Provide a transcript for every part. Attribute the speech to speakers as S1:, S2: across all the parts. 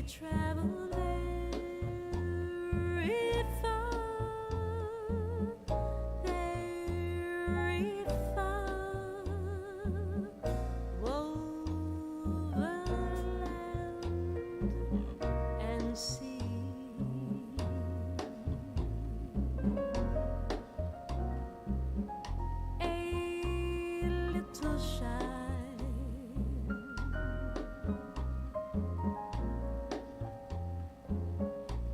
S1: travel very far, very far, over land and sea. A little shy,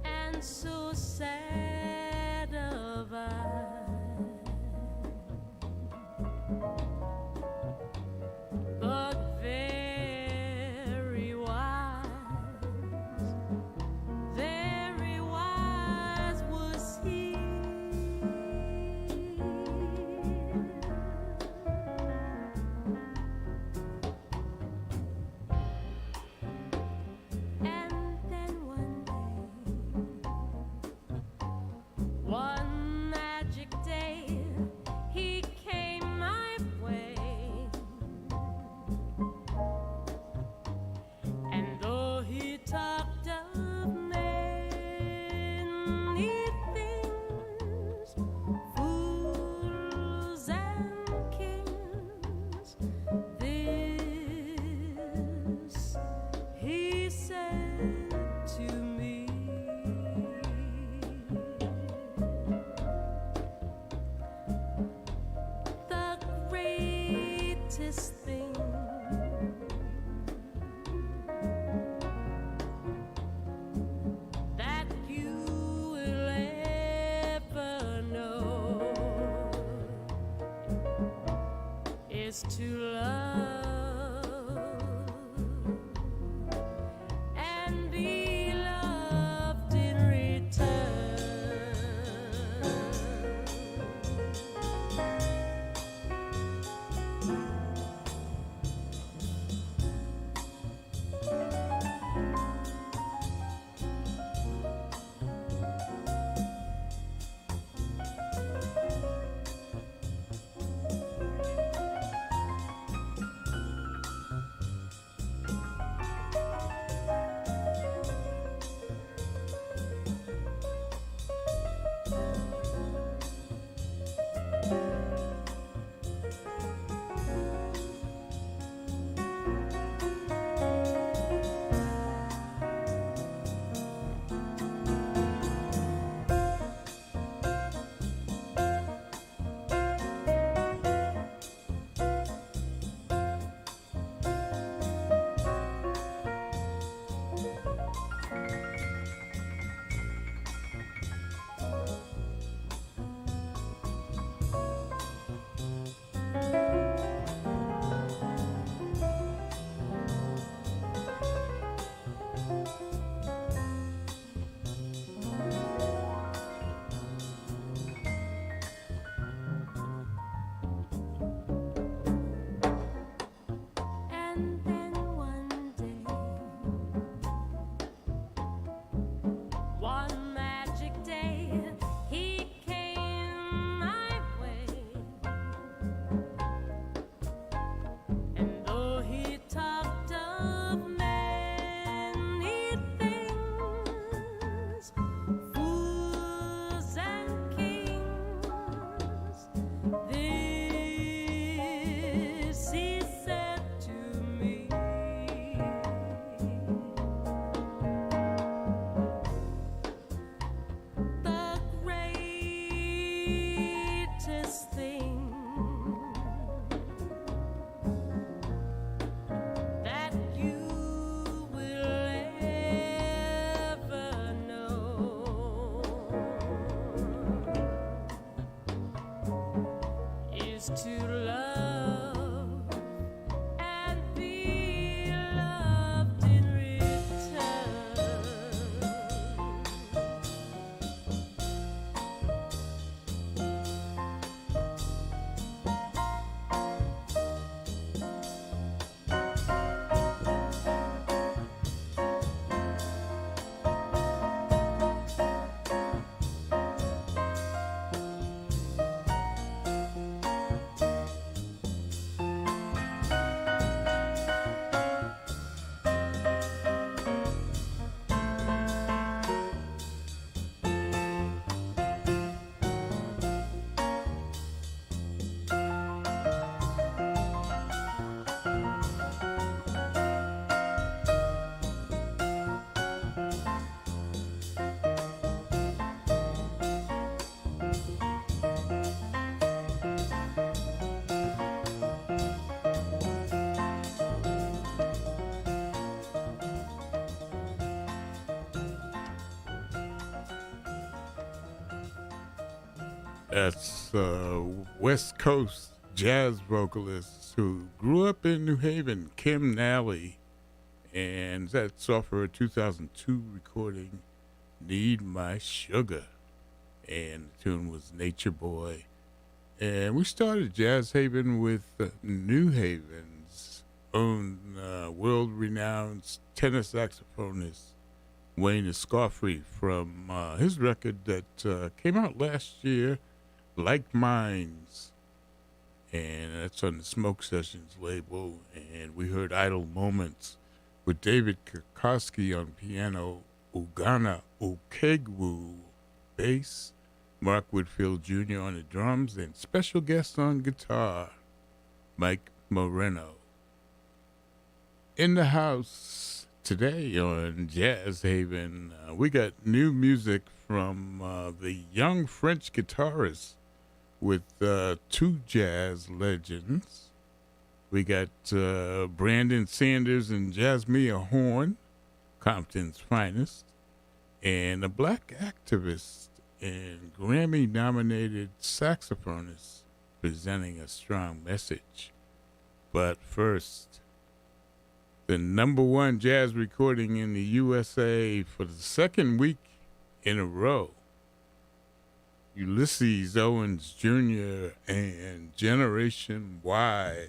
S1: and so sad of eye, but very wise was he. And then one magic day, he came my way, and though he talked of many things, fools and kings, this he said to me: the greatest thing that you will ever know is to love and be loved in return. And then one day, one magic day, he came my way, and though he talked of many things, fools and kings, this he said to me: the greatest thing that you will ever know is to love and be loved in return.
S2: That's West Coast jazz vocalist who grew up in New Haven, Kim Nally, and that's off her 2002 recording, Need My Sugar. And the tune was Nature Boy. And we started Jazz Haven with New Haven's own world renowned tenor saxophonist, Wayne Escoffery, from his record that came out last year, Like Minds. And that's on the Smoke Sessions label. And we heard Idle Moments with David Kokoski on piano, Ugana Okegwu bass, Mark Whitfield Jr. on the drums, and special guest on guitar, Mike Moreno. In the house today on Jazz Haven, we got new music from the young French guitarist with two jazz legends. We got Brandon Sanders and Jasmia Horn, Compton's finest, and a black activist and Grammy-nominated saxophonist presenting a strong message. But first, the number one jazz recording in the USA for the second week in a row, Ulysses Owens Jr. and Generation Y.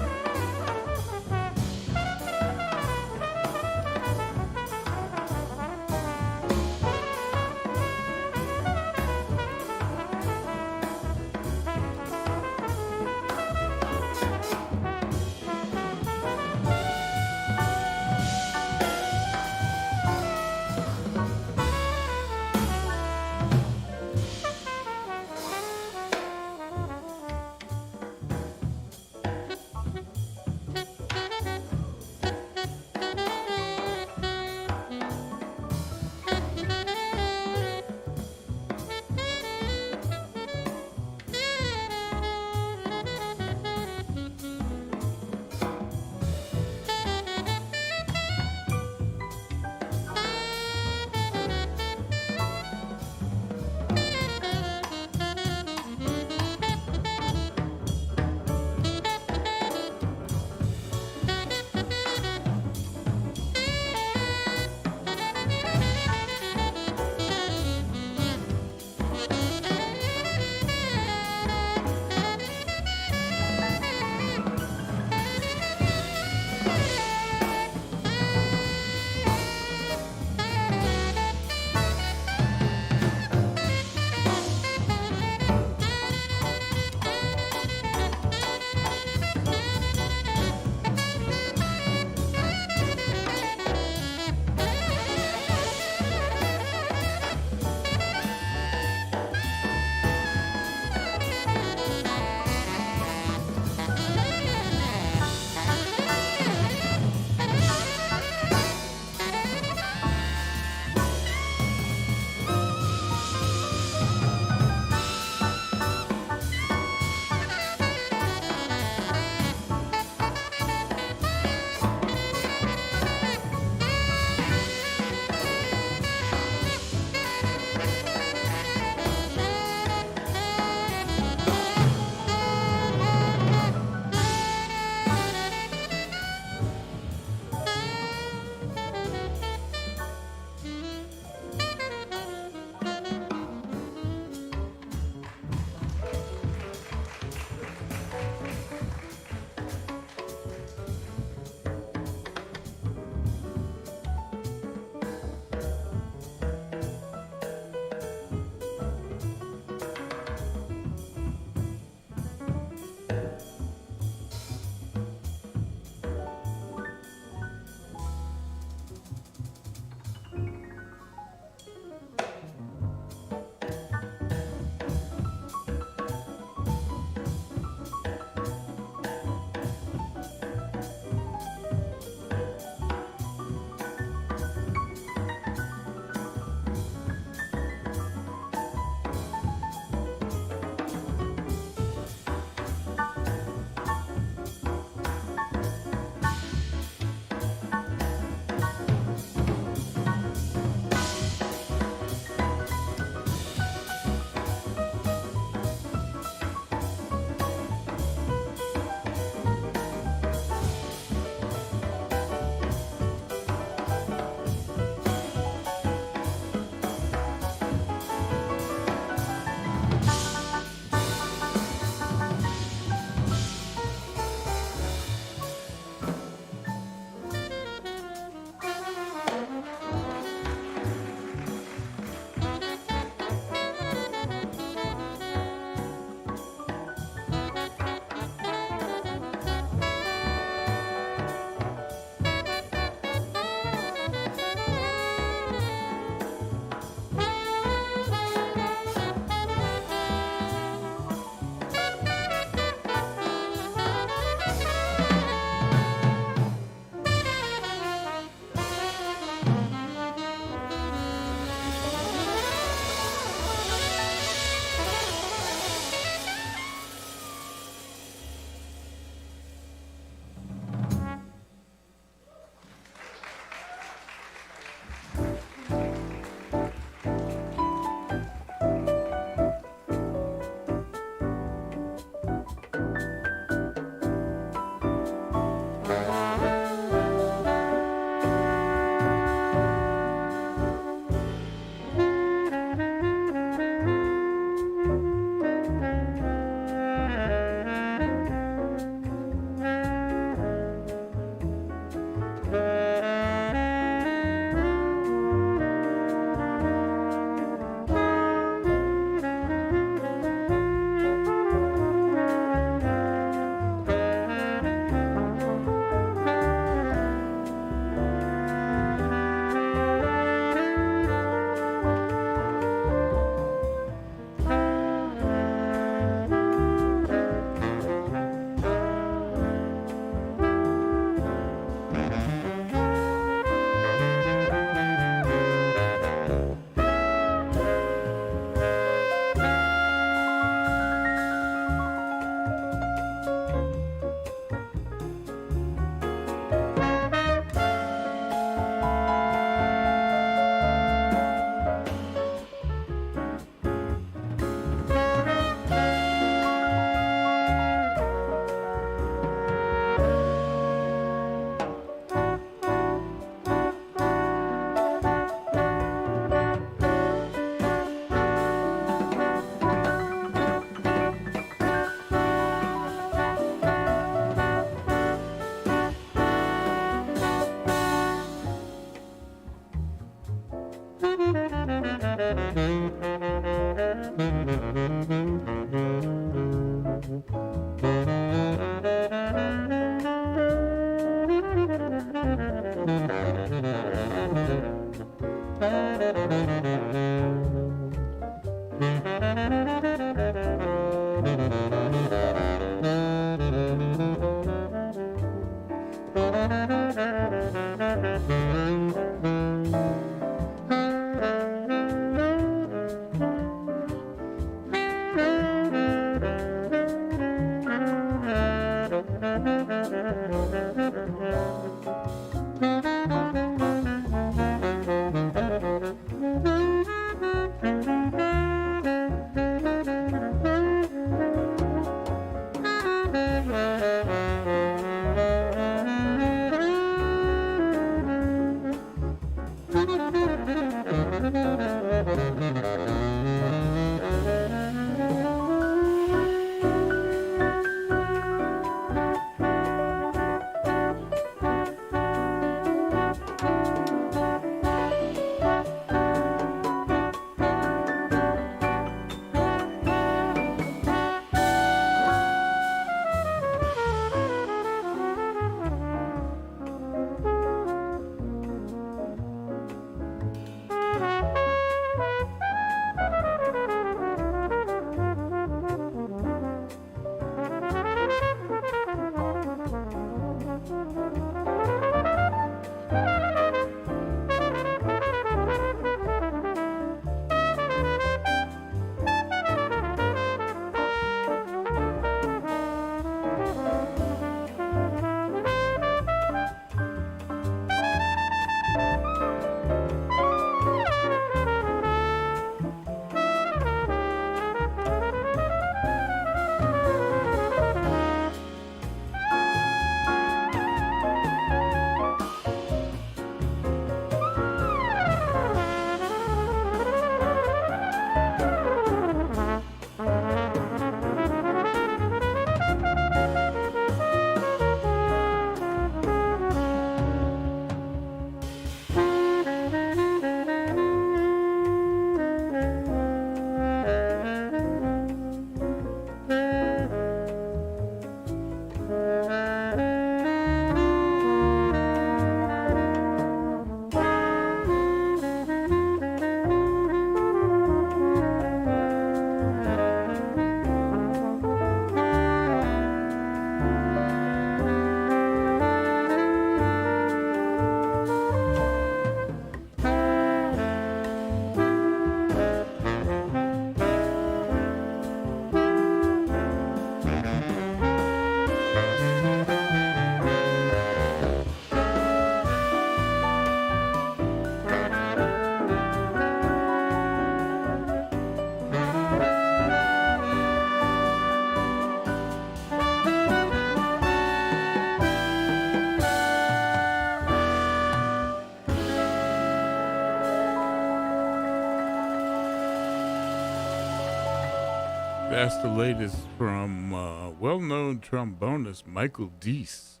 S2: That's the latest from well-known trombonist Michael Deese.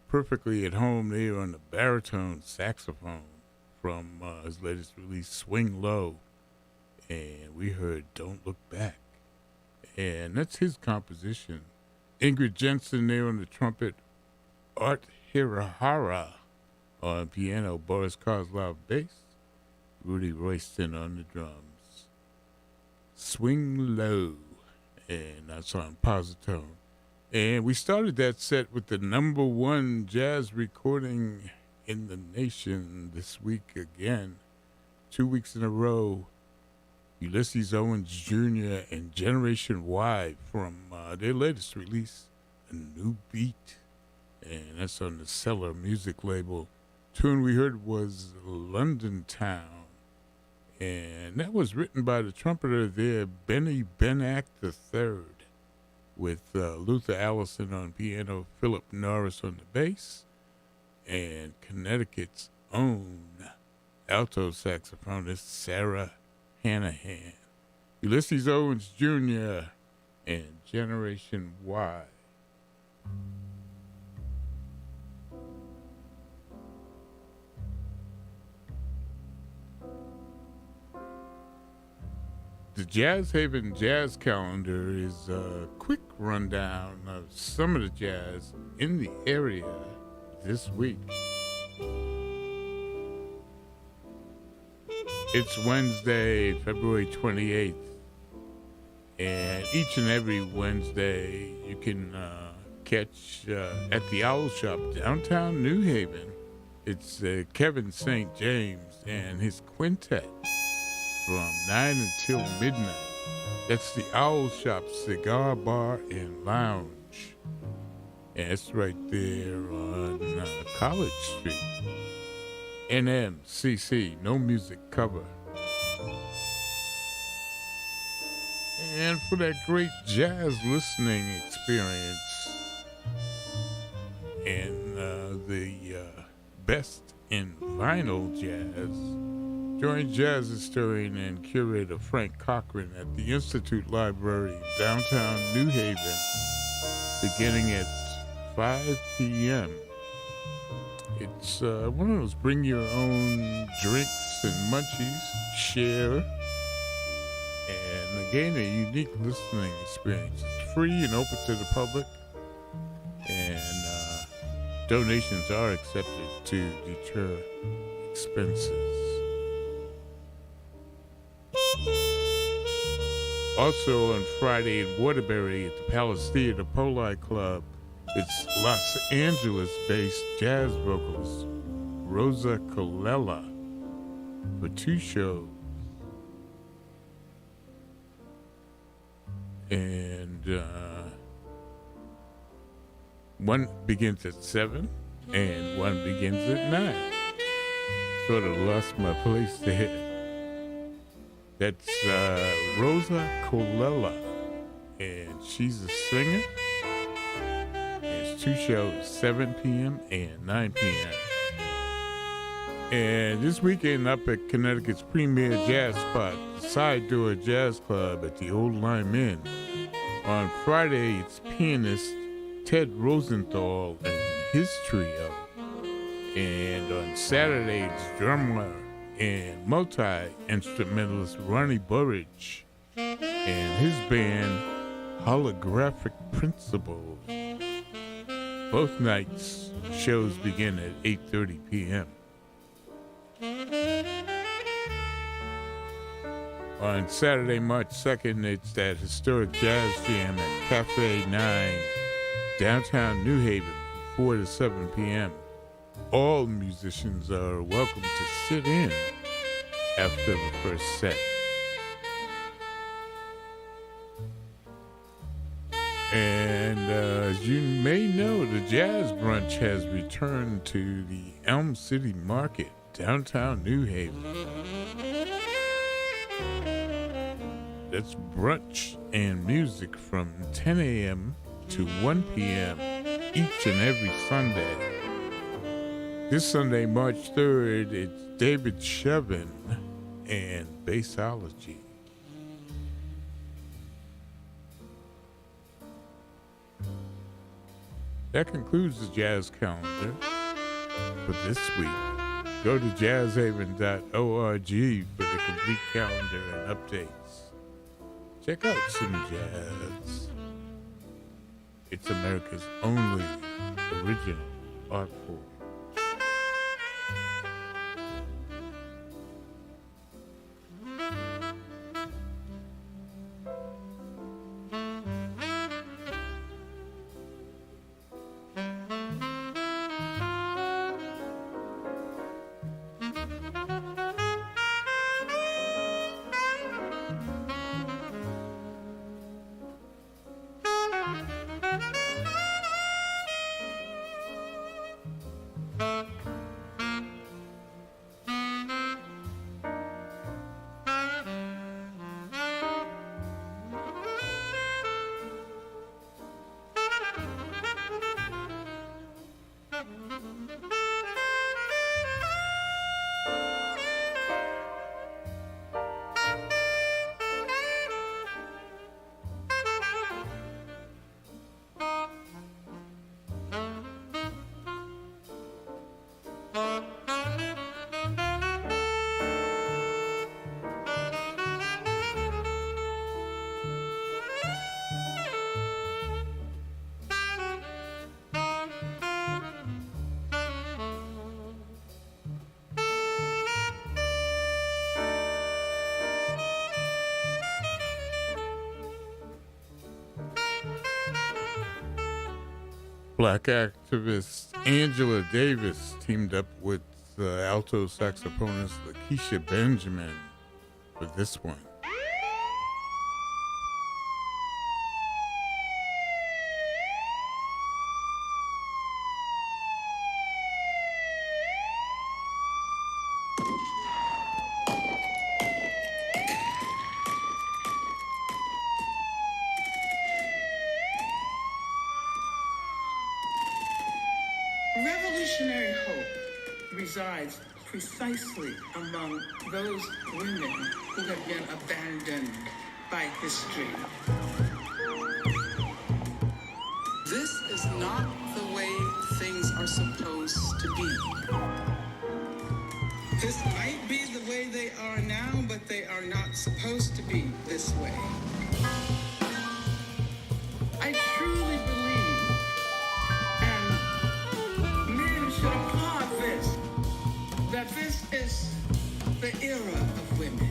S2: Perfectly at home there on the baritone saxophone from his latest release, Swing Low. And we heard Don't Look Back. And that's his composition. Ingrid Jensen there on the trumpet. Art Hirahara on piano. Boris Kozlov bass. Rudy Royston on the drums. Swing Low, and that's on Positone. And we started that set with the number one jazz recording in the nation this week again. 2 weeks in a row, Ulysses Owens Jr. and Generation Y from their latest release, A New Beat. And that's on the Cellar Music label. Tune we heard was London Town. And that was written by the trumpeter there, Benny Benack III, with Luther Allison on piano, Philip Norris on the bass, and Connecticut's own alto saxophonist, Sarah Hanahan. Ulysses Owens Jr. and Generation Y. The Jazz Haven Jazz Calendar is a quick rundown of some of the jazz in the area this week. It's Wednesday, February 28th, and each and every Wednesday you can catch at the Owl Shop, downtown New Haven. It's Kevin St. James and his quintet from 9 until midnight. That's the Owl Shop Cigar Bar and Lounge. And it's right there on College Street. NMCC, no music cover. And for that great jazz listening experience and the best in vinyl jazz, join jazz historian and curator Frank Cochran at the Institute Library in downtown New Haven, beginning at 5 p.m. It's one of those bring your own drinks and munchies, share, and again, a unique listening experience. It's free and open to the public, and donations are accepted to deter expenses. Also on Friday in Waterbury at the Palace Theater Poli Club, it's Los Angeles-based jazz vocalist Rosa Colella for 2 shows. And one begins at 7 and one begins at 9. Sort of lost my place there. That's Rosa Colella, and she's a singer. It's 2 shows, 7 p.m. and 9 p.m. And this weekend up at Connecticut's premier jazz spot, Side Door Jazz Club at the Old Lime Inn. On Friday, it's pianist Ted Rosenthal and his trio. And on Saturday, it's drummer and multi-instrumentalist Ronnie Burridge and his band Holographic Principles. Both nights shows begin at 8:30 p.m. On Saturday, March 2nd, it's that historic jazz jam at Cafe 9, downtown New Haven, 4 to 7 p.m. All musicians are welcome to sit in after the first set. And as you may know, the Jazz Brunch has returned to the Elm City Market, downtown New Haven. That's brunch and music from 10 a.m. to 1 p.m. each and every Sunday. This Sunday, March 3rd, it's David Shevin and Bassology. That concludes the jazz calendar for this week. Go to jazzhaven.org for the complete calendar and updates. Check out some jazz. It's America's only original art form. Black activist Angela Davis teamed up with alto saxophonist Lakeisha Benjamin for this one.
S3: Revolutionary hope resides precisely among those women who have been abandoned by history. This is not the way things are supposed to be. This might be the way they are now, but they are not supposed to be this way. I truly believe, and men should applaud this, that this is the era of women.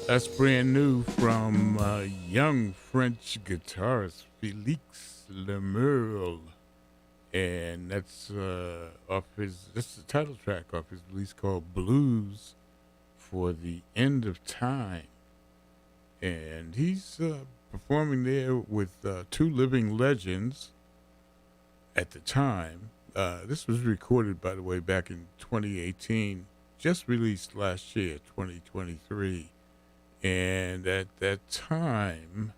S2: That's brand new from young French guitarist Felix Lemerle. And that's that's the title track off his release called Blues for the End of Time. And he's performing there with two living legends at the time. This was recorded, by the way, back in 2018, just released last year, 2023. And at that time,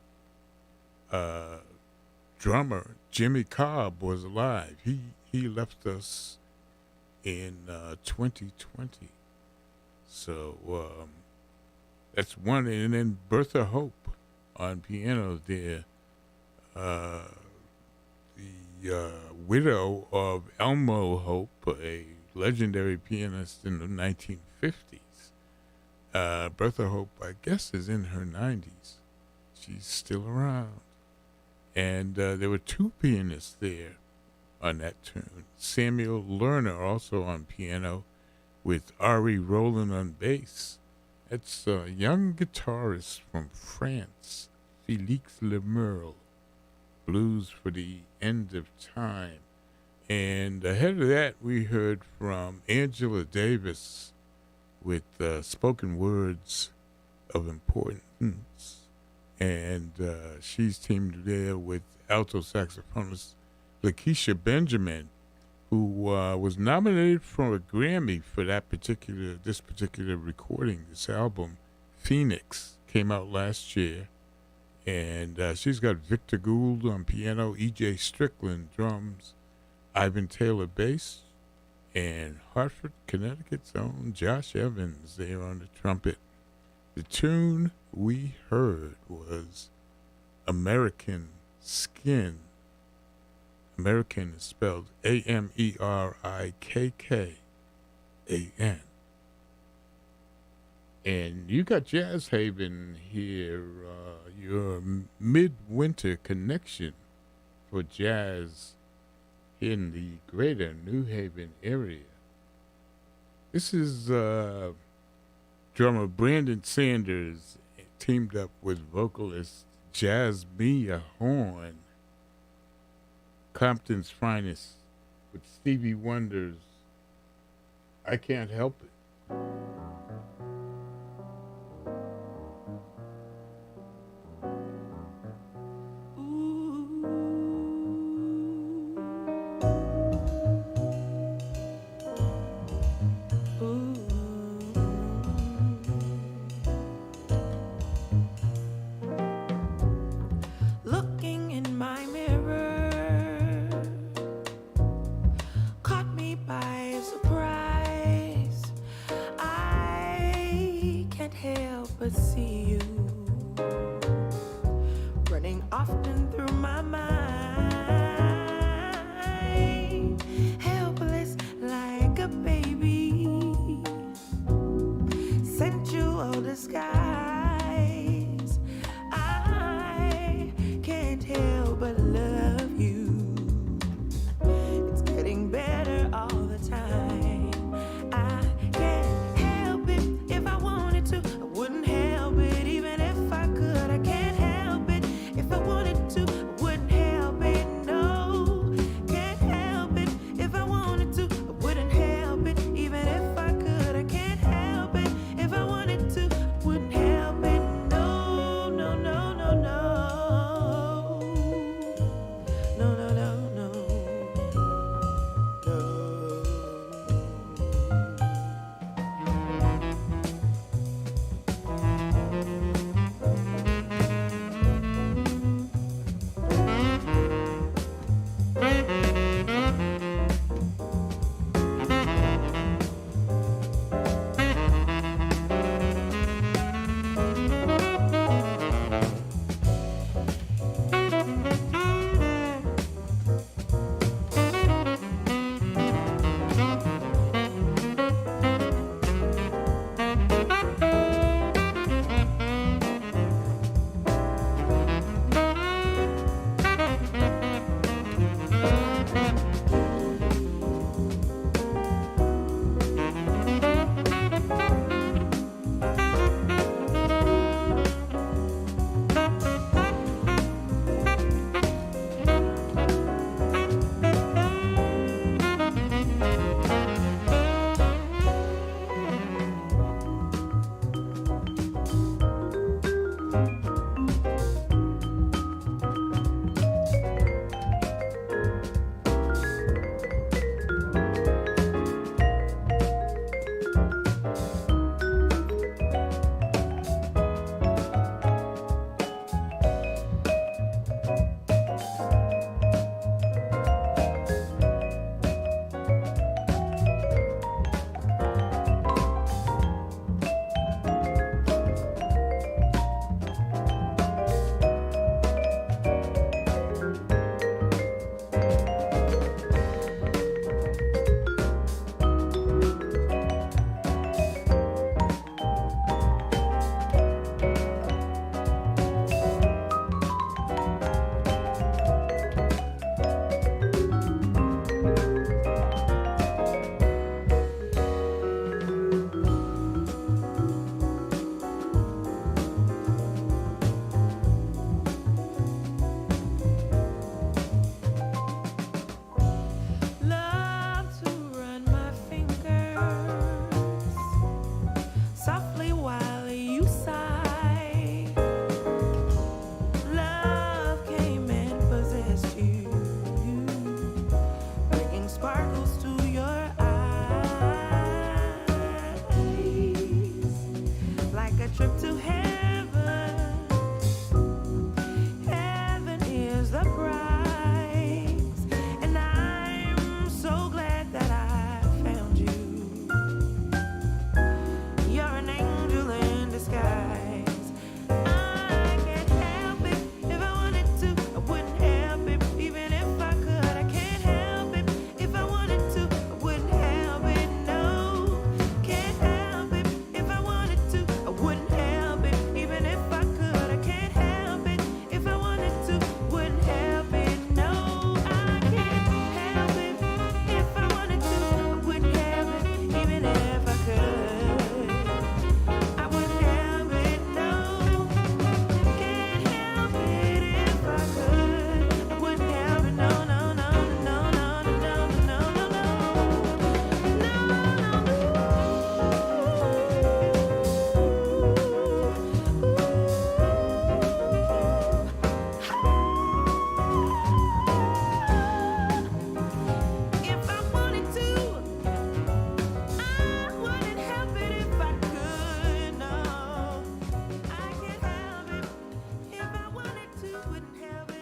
S2: drummer Jimmy Cobb was alive. He left us in 2020. So that's one. And then Bertha Hope on piano there, the widow of Elmo Hope, a legendary pianist in the 1950s. Bertha Hope, I guess, is in her 90s. She's still around. And there were two pianists there on that tune. Samuel Lerner also on piano with Ari Roland on bass. That's a young guitarist from France, Felix Lemerle. Blues for the End of Time. And ahead of that, we heard from Angela Davis with Spoken Words of Importance. And she's teamed there with alto saxophonist Lakeisha Benjamin, who was nominated for a Grammy for this particular recording. This album, Phoenix, came out last year. And she's got Victor Gould on piano, E.J. Strickland drums, Ivan Taylor bass, and Hartford, Connecticut's own Josh Evans there on the trumpet. The tune we heard was American Skin. American is spelled Amerikkan. And you got Jazz Haven here, your midwinter connection for jazz in the greater New Haven area. This is drummer Brandon Sanders teamed up with vocalist Jasmia Horn, Compton's finest, with Stevie Wonder's I Can't Help It.
S4: Looking in my mirror caught me by surprise. I can't help but see you running often through my mind, helpless like a baby, sensual disguise. I can't help but love you. It's getting better all the time. I can't help it. If I wanted to, I wouldn't help it. Even if I could, I can't help it. If I wanted to, I wouldn't help it. No, can't help it. If I wanted to, I wouldn't help it. Even if I could, I can't help it. If I wanted to, I wouldn't help it.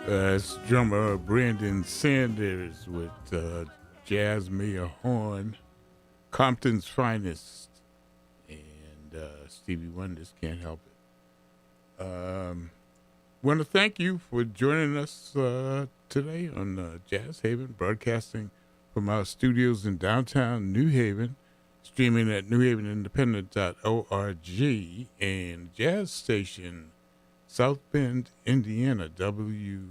S2: It's drummer Brandon Sanders with Jazz Mayor Horn, Compton's Finest, and Stevie Wonders Can't Help It. Want to thank you for joining us today on Jazz Haven, broadcasting from our studios in downtown New Haven, streaming at newhavenindependent.org, and jazz station South Bend, Indiana, WETFLP.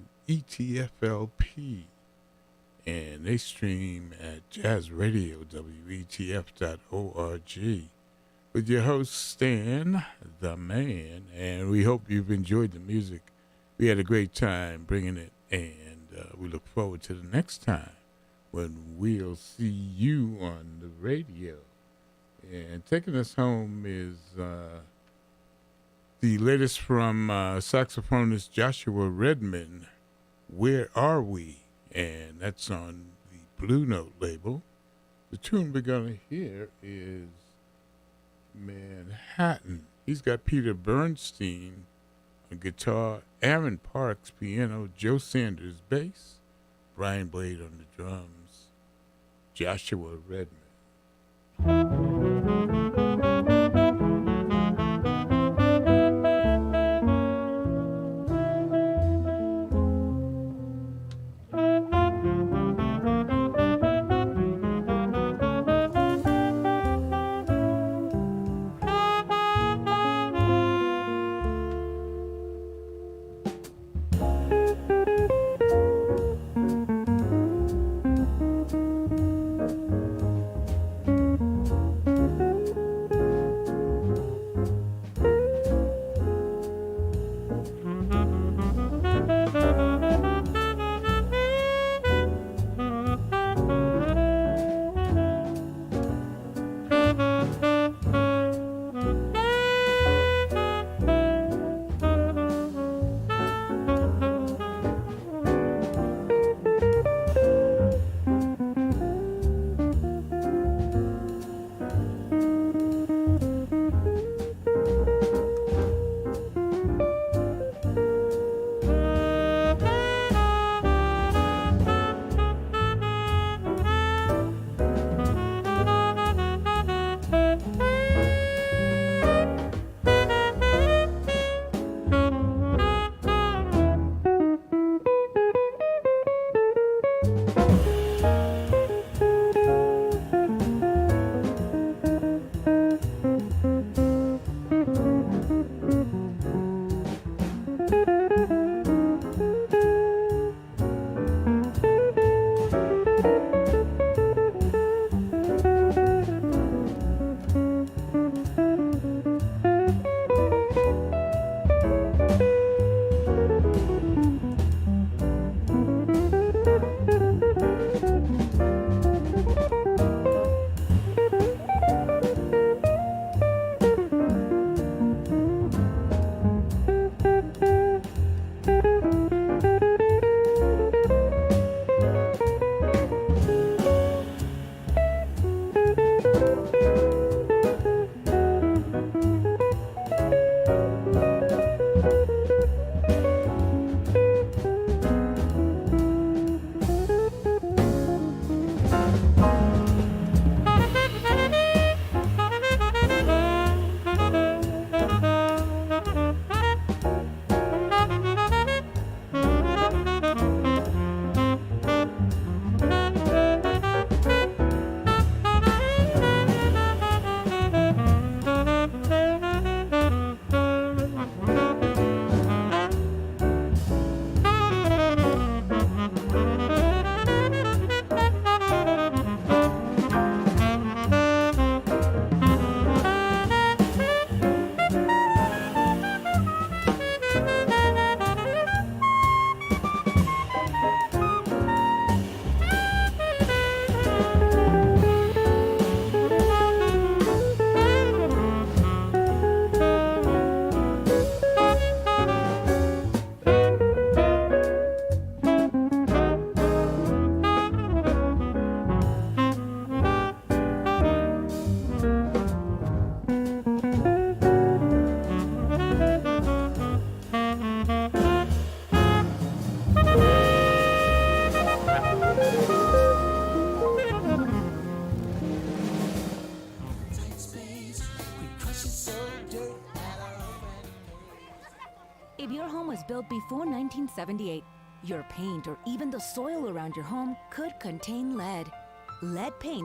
S2: And they stream at Jazz Radio, WETF.org. With your host, Stan, the man, and we hope you've enjoyed the music. We had a great time bringing it, and we look forward to the next time when we'll see you on the radio. And taking us home is the latest from saxophonist Joshua Redman, Where Are We? And that's on the Blue Note label. The tune we're going to hear is Manhattan. He's got Peter Bernstein on guitar, Aaron Parks piano, Joe Sanders bass, Brian Blade on the drums, Joshua Redman.
S5: If your home was built before 1978, your paint or even the soil around your home could contain lead. Lead paint